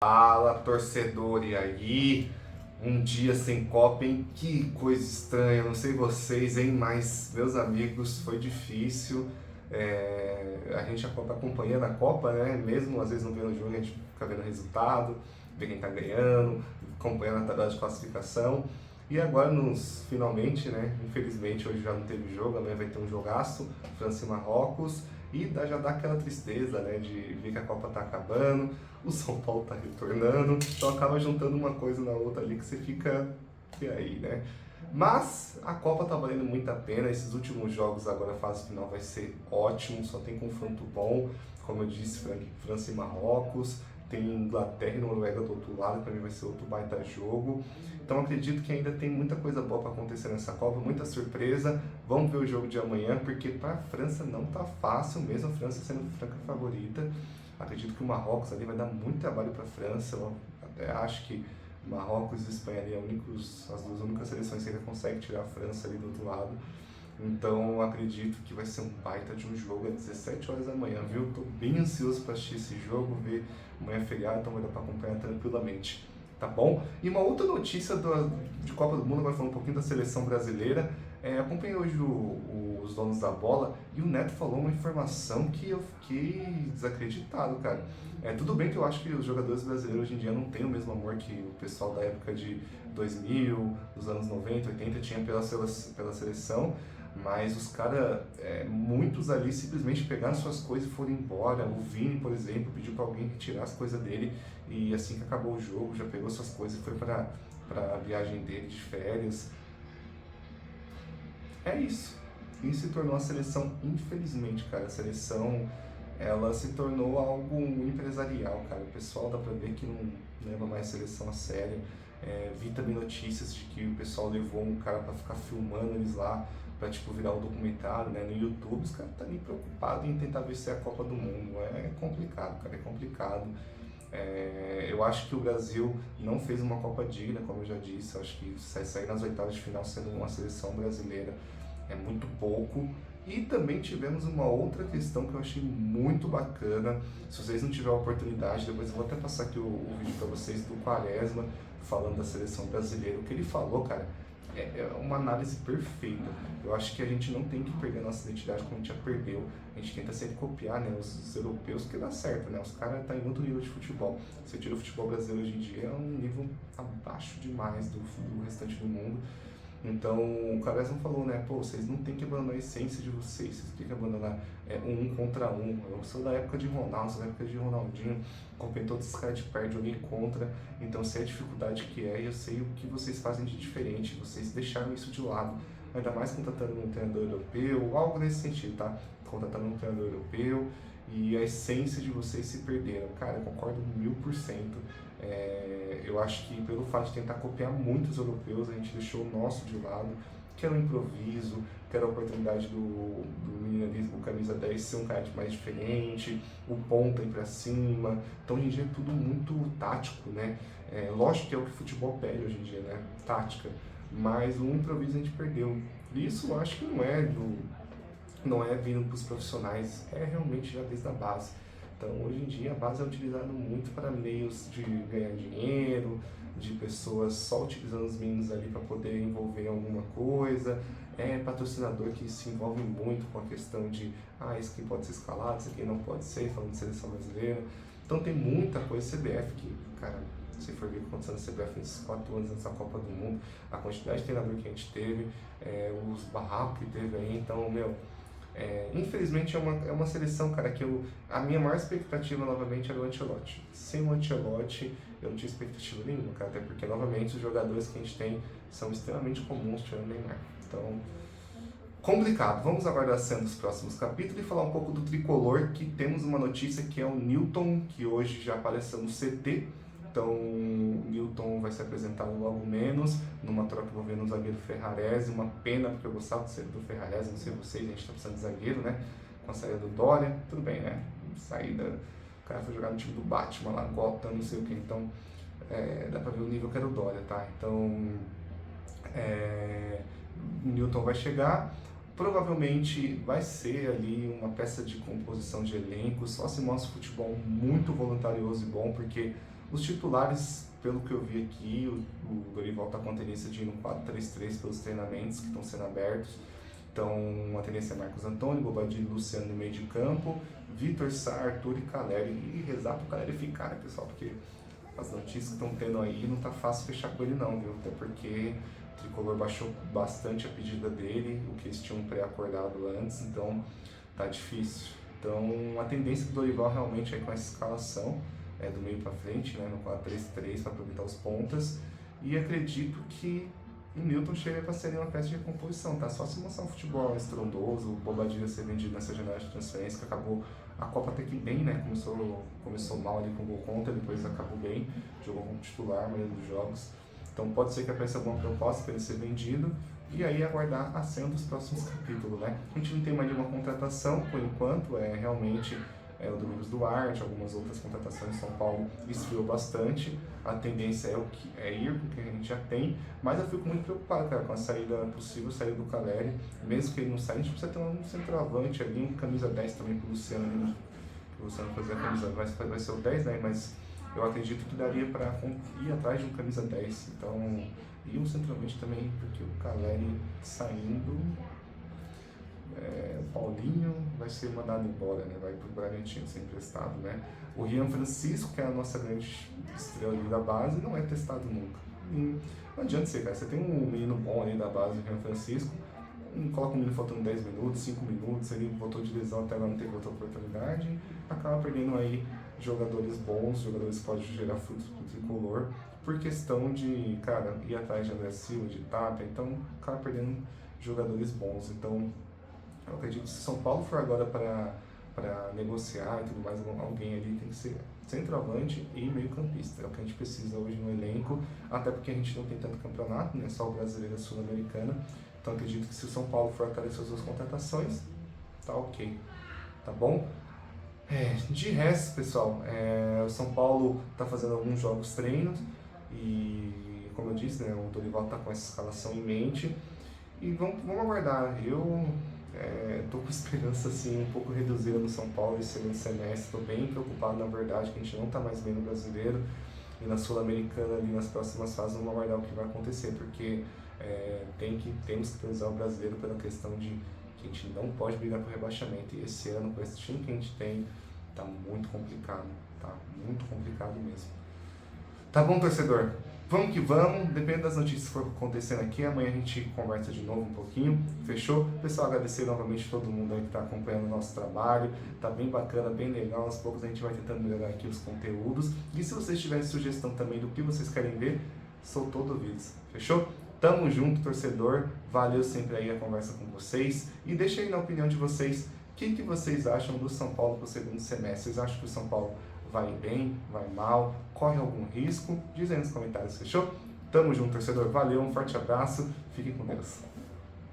Fala, torcedor, e aí? Um dia sem Copa, hein? Que coisa estranha, não sei vocês, hein? Mas, meus amigos, foi difícil. A gente acompanhando a Copa, né? Mesmo às vezes não vendo o jogo, a gente fica vendo o resultado, vê quem tá ganhando, acompanhando a tabela de classificação. E agora, finalmente, né? Infelizmente, hoje já não teve jogo, amanhã vai ter um jogaço, França e Marrocos. E já dá aquela tristeza, né, de ver que a Copa tá acabando, o São Paulo tá retornando, então acaba juntando uma coisa na outra ali que você fica, e aí, né? Mas a Copa tá valendo muito a pena, esses últimos jogos agora, a fase final vai ser ótimo, só tem confronto bom, como eu disse, França e Marrocos, tem Inglaterra e Noruega do outro lado, para mim vai ser outro baita jogo. Então acredito que ainda tem muita coisa boa para acontecer nessa Copa, muita surpresa. Vamos ver o jogo de amanhã, porque para a França não tá fácil, mesmo a França sendo franca favorita. Acredito que o Marrocos ali vai dar muito trabalho para a França. Eu até acho que Marrocos e Espanha ali as duas únicas seleções que ainda conseguem tirar a França ali do outro lado. Então acredito que vai ser um baita de um jogo às 17 horas da manhã, viu? Tô bem ansioso para assistir esse jogo, ver amanhã é feriado, então vai dar para acompanhar tranquilamente, tá bom? E uma outra notícia de Copa do Mundo, agora falando um pouquinho da seleção brasileira, acompanhei hoje os donos da bola e o Neto falou uma informação que eu fiquei desacreditado, cara. Tudo bem que eu acho que os jogadores brasileiros hoje em dia não têm o mesmo amor que o pessoal da época de 2000, dos anos 90, 80 tinha pela seleção, mas os caras, muitos ali simplesmente pegaram suas coisas e foram embora. O Vini, por exemplo, pediu para alguém retirar as coisas dele e assim que acabou o jogo já pegou suas coisas e foi para a viagem dele de férias. É isso. E se tornou a seleção, infelizmente, cara. A seleção, ela se tornou algo empresarial, cara. O pessoal dá pra ver que não leva mais a seleção a sério. Vi também notícias de que o pessoal levou um cara pra ficar filmando eles lá, pra tipo virar um documentário, né? No YouTube, os caras tá nem preocupados em tentar vencer a Copa do Mundo. É complicado, cara, é complicado. Eu acho que o Brasil não fez uma Copa digna, como eu já disse. Eu acho que sair nas oitavas de final sendo uma seleção brasileira é muito pouco. E também tivemos uma outra questão que eu achei muito bacana. Se vocês não tiverem a oportunidade, depois eu vou até passar aqui o vídeo para vocês do Quaresma falando da seleção brasileira. O que ele falou, cara, é uma análise perfeita. Eu acho que a gente não tem que perder a nossa identidade como a gente já perdeu. A gente tenta sempre copiar, né, os europeus, que dá certo, né? Os caras estão em outro nível de futebol. Você tira o futebol brasileiro hoje em dia, é um nível abaixo demais do restante do mundo. Então, o Quaresma falou, né, pô, vocês não tem que abandonar a essência de vocês têm que abandonar um contra um. Eu sou da época de Ronaldo, sou da época de Ronaldinho, acompanhei todos esses caras de perto, joguei contra, então sei a dificuldade que é e eu sei o que vocês fazem de diferente, vocês deixaram isso de lado, ainda mais contratando um treinador europeu, algo nesse sentido, tá? Contratando um treinador europeu e a essência de vocês se perderam. Cara, eu concordo 1000%. Eu acho que pelo fato de tentar copiar muitos europeus, a gente deixou o nosso de lado, que era o improviso, que era a oportunidade do menino ali, o camisa 10 ser um cara mais diferente, o ponta ir pra cima. Então hoje em dia é tudo muito tático, né? Lógico que é o que o futebol pede hoje em dia, né? Tática. Mas o improviso a gente perdeu. Isso eu acho que não é vindo para os profissionais, é realmente já desde a base. Então, hoje em dia, a base é utilizada muito para meios de ganhar dinheiro, de pessoas só utilizando os meninos ali para poder envolver em alguma coisa. Patrocinador que se envolve muito com a questão de esse aqui pode ser escalado, esse aqui não pode ser, falando de seleção brasileira. Então, tem muita coisa. CBF que, cara, se for ver o que aconteceu na CBF nesses 4 anos nessa Copa do Mundo, a quantidade de treinador que a gente teve, os barracos que teve aí, então, meu. Infelizmente é uma seleção, cara, que a minha maior expectativa novamente era o Ancelotti. Sem o Ancelotti eu não tinha expectativa nenhuma, cara, até porque novamente os jogadores que a gente tem são extremamente comuns, tirando o Neymar. Então, complicado. Vamos aguardar as cenas dos próximos capítulos e falar um pouco do tricolor, que temos uma notícia que é o Newton, que hoje já apareceu no CT. Então, o Newton vai ser apresentado logo menos, numa troca envolvendo o zagueiro Ferrarese. Uma pena, porque eu gostava do Ferrarese, não sei vocês, a gente tá precisando de zagueiro, né? Com a saída do Dória, tudo bem, né? Saída, o cara foi jogar no time do Batman lá, Gotham, não sei o que, então dá pra ver o nível que era o Dória, tá? Então, o Newton vai chegar, provavelmente vai ser ali uma peça de composição de elenco, só se mostra futebol muito voluntarioso e bom, porque Os titulares, pelo que eu vi aqui, o Dorival está com a tendência de ir no 4-3-3 pelos treinamentos que estão sendo abertos. Então, a tendência é Marcos Antônio, Bobadilha e Luciano no meio de campo, Vitor Sá, Arthur e Caleri. E rezar pro Caleri ficar, né, pessoal? Porque as notícias que estão tendo aí não tá fácil fechar com ele não, viu? Até porque o Tricolor baixou bastante a pedida dele, o que eles tinham pré-acordado antes, então tá difícil. Então, a tendência do Dorival realmente é com essa escalação, do meio para frente, né, no 4-3-3, para aproveitar os pontas. E acredito que o Newton chega para ser uma peça de recomposição, tá? Só se mostrar um futebol estrondoso, o Bobadilha ser vendido nessa janela de transferência, que acabou a Copa até que bem, né? Começou mal ali com o gol contra, depois acabou bem, jogou como titular a maioria dos jogos. Então pode ser que apareça alguma proposta para ele ser vendido e aí aguardar a cena dos próximos capítulos, né? A gente não tem mais nenhuma contratação por enquanto, realmente o Domingos Duarte, algumas outras contratações em São Paulo esfriou bastante. A tendência é ir com o que a gente já tem, mas eu fico muito preocupado, cara, com a possível saída do Caleri. Mesmo que ele não saia, a gente precisa ter um centroavante ali, um camisa 10 também pro Luciano ali, o Luciano fazer a camisa, vai ser o 10, né? Mas eu acredito que daria para ir atrás de um camisa 10. Então, e um centroavante também, porque o Caleri saindo. O Paulinho vai ser mandado embora, né? Vai pro Bragantino ser emprestado, né? O Rian Francisco, que é a nossa grande estrela ali da base, não é testado nunca. Não adianta ser, cara. Você tem um menino bom ali da base, o Rian Francisco, coloca o menino faltando 10 minutos, 5 minutos, ele voltou de lesão até agora não teve outra oportunidade, acaba perdendo aí jogadores bons, jogadores que podem gerar frutos pro Tricolor, por questão de, cara, ir atrás de André Silva, de Tapia, então acaba perdendo jogadores bons. Então, eu acredito que se São Paulo for agora para negociar e tudo mais, alguém ali tem que ser centroavante e meio-campista. É o que a gente precisa hoje no elenco, até porque a gente não tem tanto campeonato, né? Só o brasileiro e a sul-americana. Então acredito que se o São Paulo for atrás das suas contratações, tá ok. Tá bom? De resto, pessoal, o São Paulo tá fazendo alguns jogos treinos e, como eu disse, né, o Dorival tá com essa escalação em mente. E vamos aguardar. Eu tô com esperança assim, um pouco reduzida no São Paulo esse segundo semestre. Estou bem preocupado, na verdade, que a gente não está mais bem no brasileiro e na Sul-Americana ali nas próximas fases. Vamos aguardar o que vai acontecer, porque temos que priorizar o brasileiro pela questão de que a gente não pode brigar por rebaixamento. E esse ano, com esse time que a gente tem, tá muito complicado, tá muito complicado mesmo. Tá bom, torcedor? Vamos que vamos, depende das notícias que for acontecendo aqui, amanhã a gente conversa de novo um pouquinho, fechou? Pessoal, agradecer novamente todo mundo aí que está acompanhando o nosso trabalho, tá bem bacana, bem legal, aos poucos a gente vai tentando melhorar aqui os conteúdos, e se vocês tiverem sugestão também do que vocês querem ver, sou todo ouvidos, fechou? Tamo junto, torcedor, valeu sempre aí a conversa com vocês, e deixa aí na opinião de vocês, o que vocês acham do São Paulo para o segundo semestre? Vocês acham que o São Paulo vai bem, vai mal, corre algum risco? Diz aí nos comentários, fechou? Tamo junto, torcedor. Valeu, um forte abraço, fiquem com Deus.